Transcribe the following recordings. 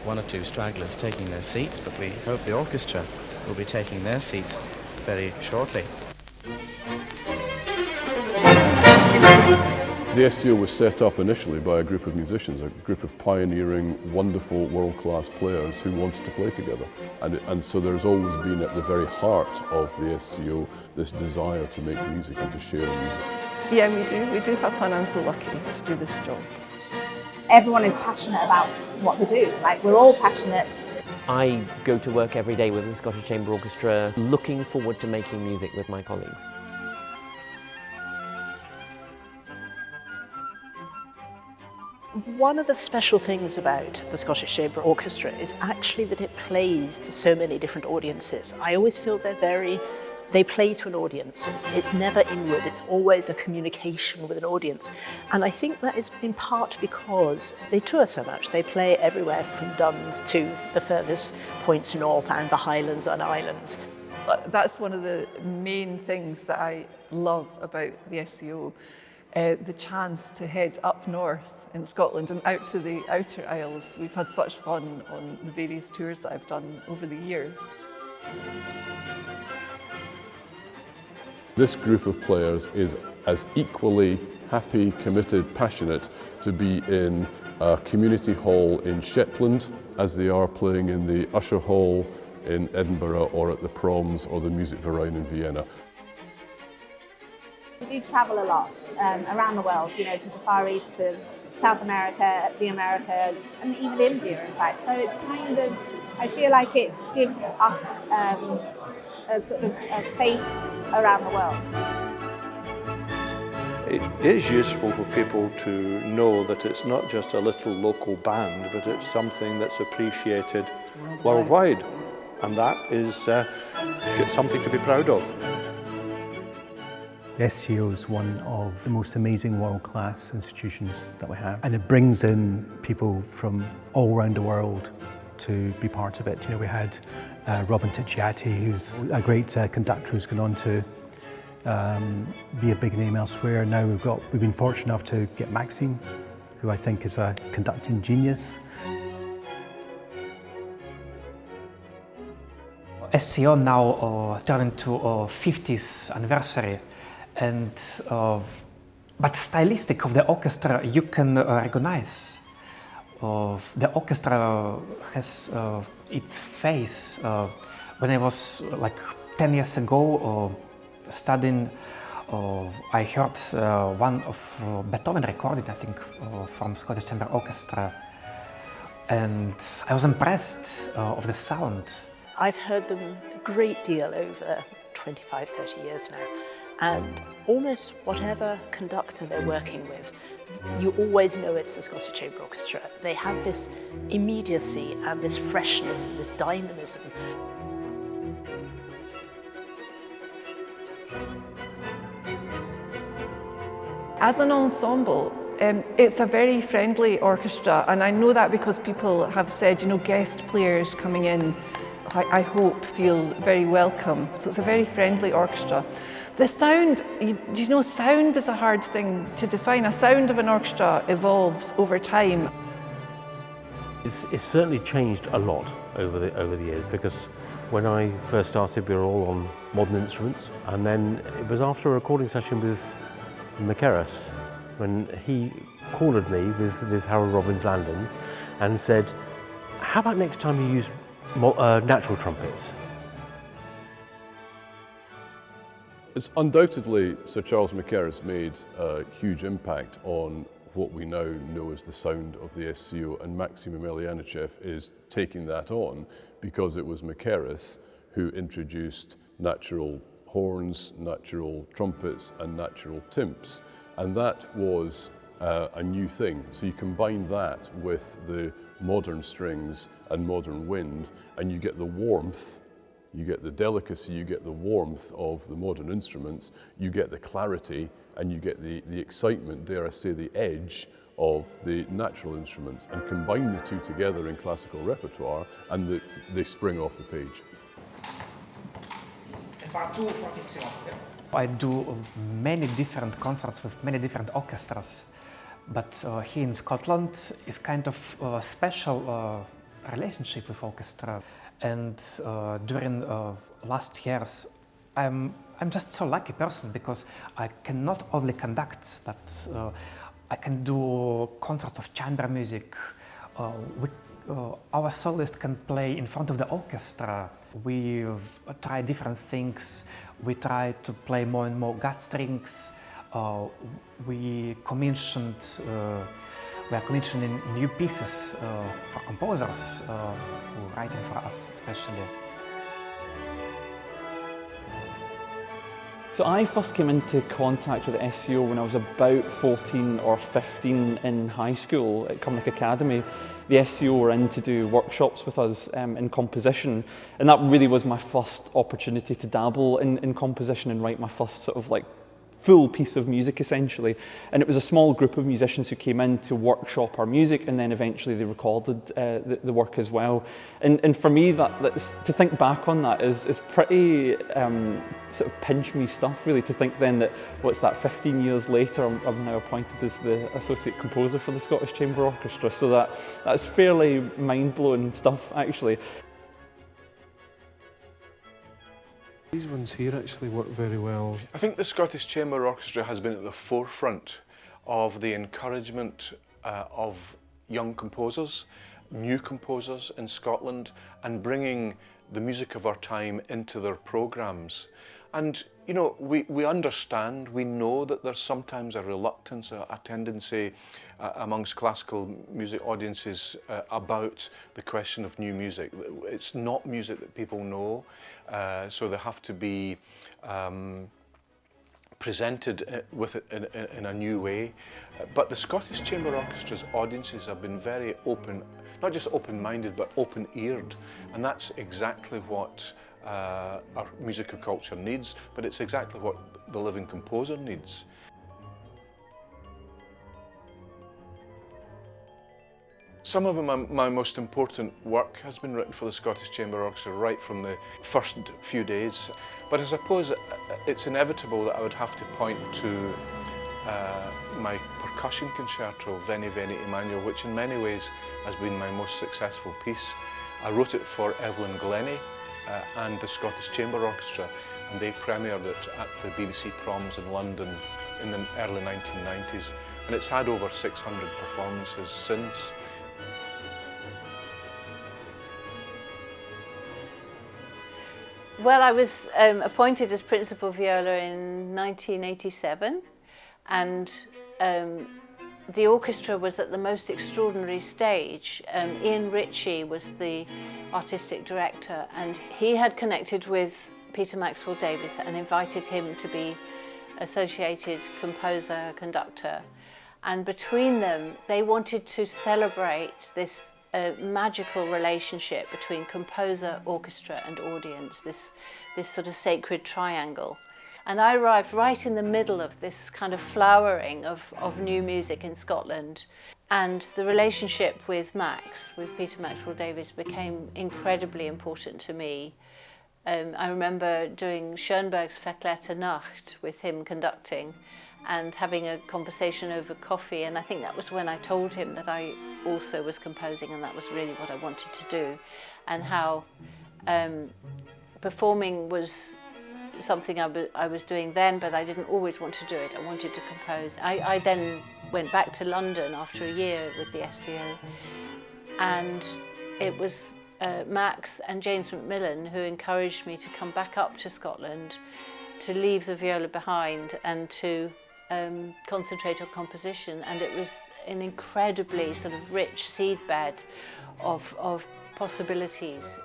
one or two stragglers taking their seats, but we hope the orchestra will be taking their seats very shortly. The SCO was set up initially by a group of musicians, a group of pioneering, wonderful, world-class players who wanted to play together. And so there's always been at the very heart of the SCO this desire to make music and to share music. Yeah, we do. We do have fun. I'm so lucky to do this job. Everyone is passionate about what they do. Like, we're all passionate. I go to work every day with the Scottish Chamber Orchestra, looking forward to making music with my colleagues. One of the special things about the Scottish Chamber Orchestra is actually that it plays to so many different audiences. I always feel they play to an audience. It's never inward, it's always a communication with an audience. And I think that is in part because they tour so much. They play everywhere from Duns to the furthest points north and the Highlands and Islands. That's one of the main things that I love about the SCO, the chance to head up north in Scotland and out to the outer isles. We've had such fun on the various tours that I've done over the years. This group of players is as equally happy, committed, passionate to be in a community hall in Shetland as they are playing in the Usher Hall in Edinburgh or at the Proms or the Musikverein in Vienna. We do travel a lot around the world, to the Far East, to South America, the Americas, and even India, in fact. So it's kind of, I feel like it gives us a sort of a face around the world. It is useful for people to know that it's not just a little local band, but it's something that's appreciated worldwide. And that is something to be proud of. The SCO is one of the most amazing world-class institutions that we have, and it brings in people from all around the world to be part of it. We had Robin Ticciati, who's a great conductor who's gone on to be a big name elsewhere. Now we've been fortunate enough to get Maxine, who I think is a conducting genius. SCO now turning to 50th anniversary. And but stylistic of the orchestra you can recognize. The orchestra has its face. When I was like 10 years ago studying, I heard one of Beethoven recording, I think, from Scottish Chamber Orchestra, and I was impressed of the sound. I've heard them a great deal over 25, 30 years now. And almost whatever conductor they're working with, you always know it's the Scottish Chamber Orchestra. They have this immediacy and this freshness and this dynamism. As an ensemble, it's a very friendly orchestra, and I know that because people have said, guest players coming in, I hope, feel very welcome. So it's a very friendly orchestra. The sound, sound is a hard thing to define. A sound of an orchestra evolves over time. It's certainly changed a lot over the years, because when I first started we were all on modern instruments, and then it was after a recording session with McKerris when he cornered me with Harold Robbins Landon and said, how about next time you use natural trumpets? It's undoubtedly Sir Charles McKerris made a huge impact on what we now know as the sound of the SCO, and Maxim Emelianichev is taking that on because it was McKerris who introduced natural horns, natural trumpets and natural timps, and that was a new thing. So you combine that with the modern strings and modern wind and you get the warmth, you get the delicacy, you get the warmth of the modern instruments, you get the clarity, and you get the excitement, dare I say, the edge of the natural instruments, and combine the two together in classical repertoire, and they spring off the page. I do many different concerts with many different orchestras, but here in Scotland is kind of special relationship with orchestra. And during last years, I'm just so lucky person because I can not only conduct, but I can do concerts of chamber music. Our soloist can play in front of the orchestra. We try different things. We try to play more and more gut strings. We are commissioning new pieces for composers who are writing for us, especially. So I first came into contact with SCO when I was about 14 or 15 in high school at Cumnock Academy. The SCO were in to do workshops with us in composition, and that really was my first opportunity to dabble in composition and write my first sort of like full piece of music essentially. And it was a small group of musicians who came in to workshop our music, and then eventually they recorded the work as well. And for me, that's, to think back on that is pretty sort of pinch me stuff really, to think then that, what's that, 15 years later I'm now appointed as the Associate Composer for the Scottish Chamber Orchestra, so that's fairly mind-blowing stuff actually. These ones here actually work very well. I think the Scottish Chamber Orchestra has been at the forefront of the encouragement of young composers, new composers in Scotland, and bringing the music of our time into their programmes. And you know, we understand, we know that there's sometimes a reluctance, a tendency amongst classical music audiences about the question of new music. It's not music that people know, so they have to be presented with it in a new way. But the Scottish Chamber Orchestra's audiences have been very open, not just open-minded, but open-eared, and that's exactly what our musical culture needs, but it's exactly what the living composer needs. Some of my most important work has been written for the Scottish Chamber Orchestra right from the first few days, but I suppose it's inevitable that I would have to point to my percussion concerto, Veni Veni Emmanuel, which in many ways has been my most successful piece. I wrote it for Evelyn Glennie and the Scottish Chamber Orchestra, and they premiered it at the BBC Proms in London in the early 1990s, and it's had over 600 performances since. Well, I was appointed as principal viola in 1987, and the orchestra was at the most extraordinary stage. Ian Ritchie was the artistic director, and he had connected with Peter Maxwell Davies and invited him to be associated composer, conductor. And between them, they wanted to celebrate this magical relationship between composer, orchestra and audience, this sort of sacred triangle. And I arrived right in the middle of this kind of flowering of new music in Scotland. And the relationship with Peter Maxwell Davies, became incredibly important to me. I remember doing Schoenberg's Verklärte Nacht with him conducting and having a conversation over coffee, and I think that was when I told him that I also was composing, and that was really what I wanted to do, and how performing was something I was doing then, but I didn't always want to do it. I wanted to compose. I then went back to London after a year with the SCO, and it was Max and James Macmillan who encouraged me to come back up to Scotland, to leave the viola behind and to concentrate on composition. And it was an incredibly sort of rich seedbed of possibilities.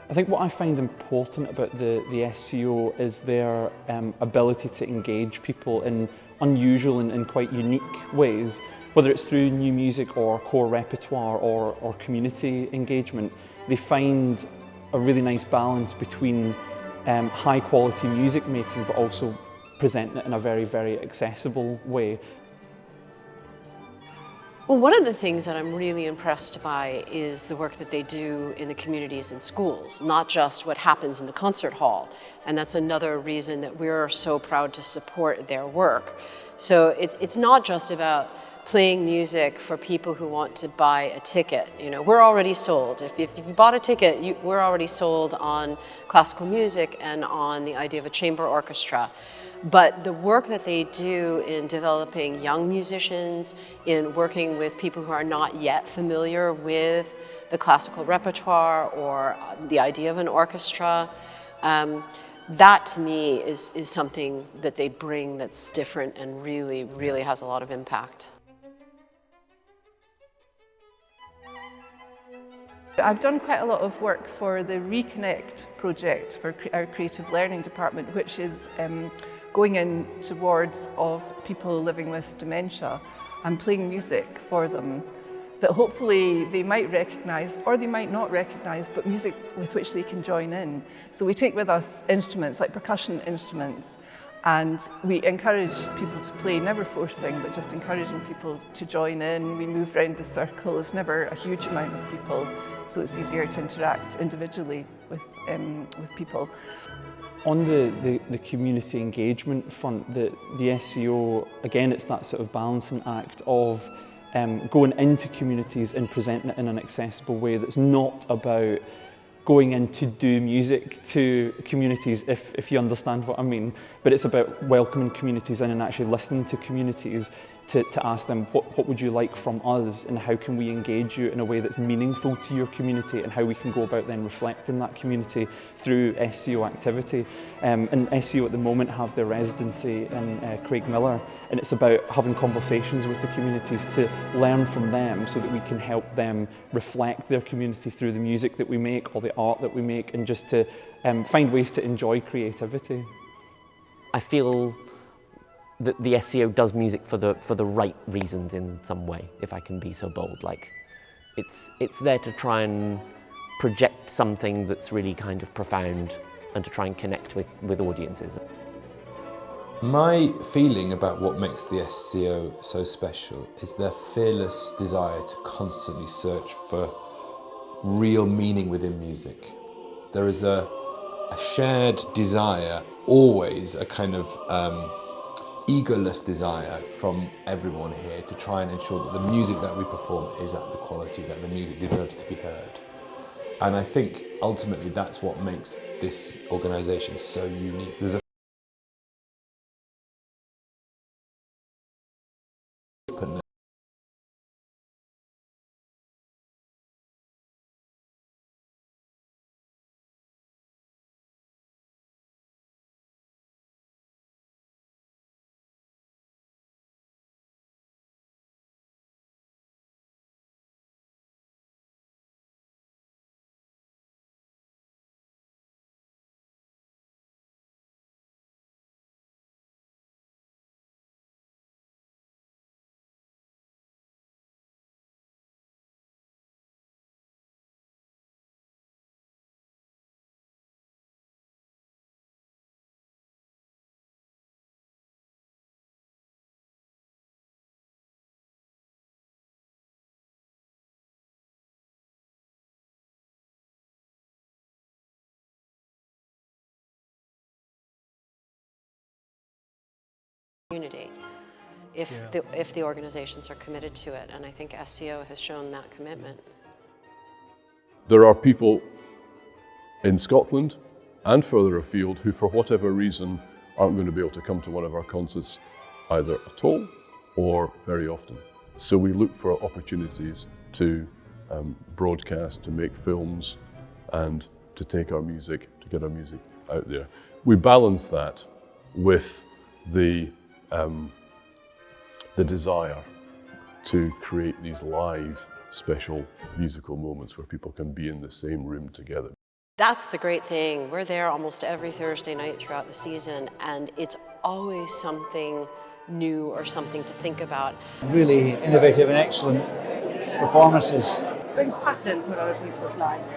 I think what I find important about the SCO is their ability to engage people in unusual and quite unique ways, whether it's through new music or core repertoire or community engagement. They find a really nice balance between high quality music making, but also presenting it in a very, very accessible way. Well, one of the things that I'm really impressed by is the work that they do in the communities and schools, not just what happens in the concert hall. And that's another reason that we're so proud to support their work. So it's not just about playing music for people who want to buy a ticket. You know, we're already sold. If you bought a ticket, we're already sold on classical music and on the idea of a chamber orchestra. But the work that they do in developing young musicians, in working with people who are not yet familiar with the classical repertoire or the idea of an orchestra, that to me is something that they bring that's different and really, really has a lot of impact. I've done quite a lot of work for the Reconnect project for our creative learning department, which is going in towards of people living with dementia and playing music for them that hopefully they might recognise or they might not recognise, but music with which they can join in. So we take with us instruments like percussion instruments, and we encourage people to play, never forcing, but just encouraging people to join in. We move around the circle. It's never a huge amount of people, so it's easier to interact individually with people. On the community engagement front, the SCO, again, it's that sort of balancing act of going into communities and presenting it in an accessible way that's not about going in to do music to communities, if you understand what I mean, but it's about welcoming communities in and actually listening to communities to ask them what would you like from us and how can we engage you in a way that's meaningful to your community and how we can go about then reflecting that community through SCO activity. And SCO at the moment have their residency in Craigmillar, and it's about having conversations with the communities to learn from them so that we can help them reflect their community through the music that we make or the art that we make, and just to find ways to enjoy creativity. I feel that the SCO does music for the right reasons in some way, if I can be so bold. Like, it's there to try and project something that's really kind of profound and to try and connect with audiences. My feeling about what makes the SCO so special is their fearless desire to constantly search for real meaning within music. There is a shared desire, always a kind of egoless desire from everyone here to try and ensure that the music that we perform is at the quality that the music deserves to be heard. And I think ultimately that's what makes this organisation so unique. There's a openness. Community, if the organizations are committed to it, and I think SCO has shown that commitment. There are people in Scotland and further afield who, for whatever reason, aren't going to be able to come to one of our concerts either at all or very often. So we look for opportunities to broadcast, to make films, and to take our music, to get our music out there. We balance that with the desire to create these live, special musical moments where people can be in the same room together. That's the great thing. We're there almost every Thursday night throughout the season, and it's always something new or something to think about. Really innovative and excellent performances. Brings passion to other people's lives.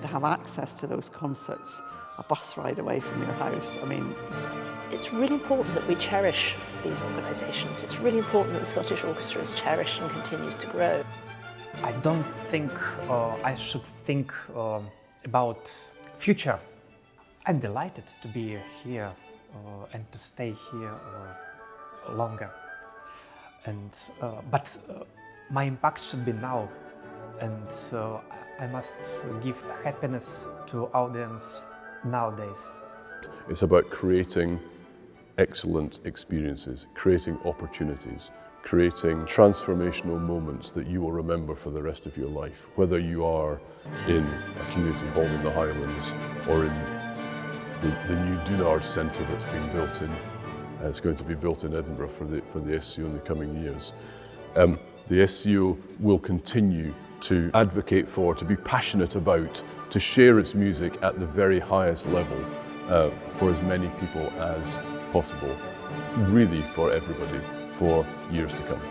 To have access to those concerts, a bus ride away from your house, I mean, it's really important that we cherish these organisations. It's really important that the Scottish Orchestra is cherished and continues to grow. I don't think I should think about future. I'm delighted to be here and to stay here longer. And but my impact should be now, and I must give happiness to audience nowadays. It's about creating excellent experiences, creating opportunities, creating transformational moments that you will remember for the rest of your life, whether you are in a community hall in the Highlands or in the new Dunard Centre that's being built in. It's going to be built in Edinburgh for the SCO in the coming years. The SCO will continue to advocate for, to be passionate about, to share its music at the very highest level for as many people as possible, really for everybody, for years to come.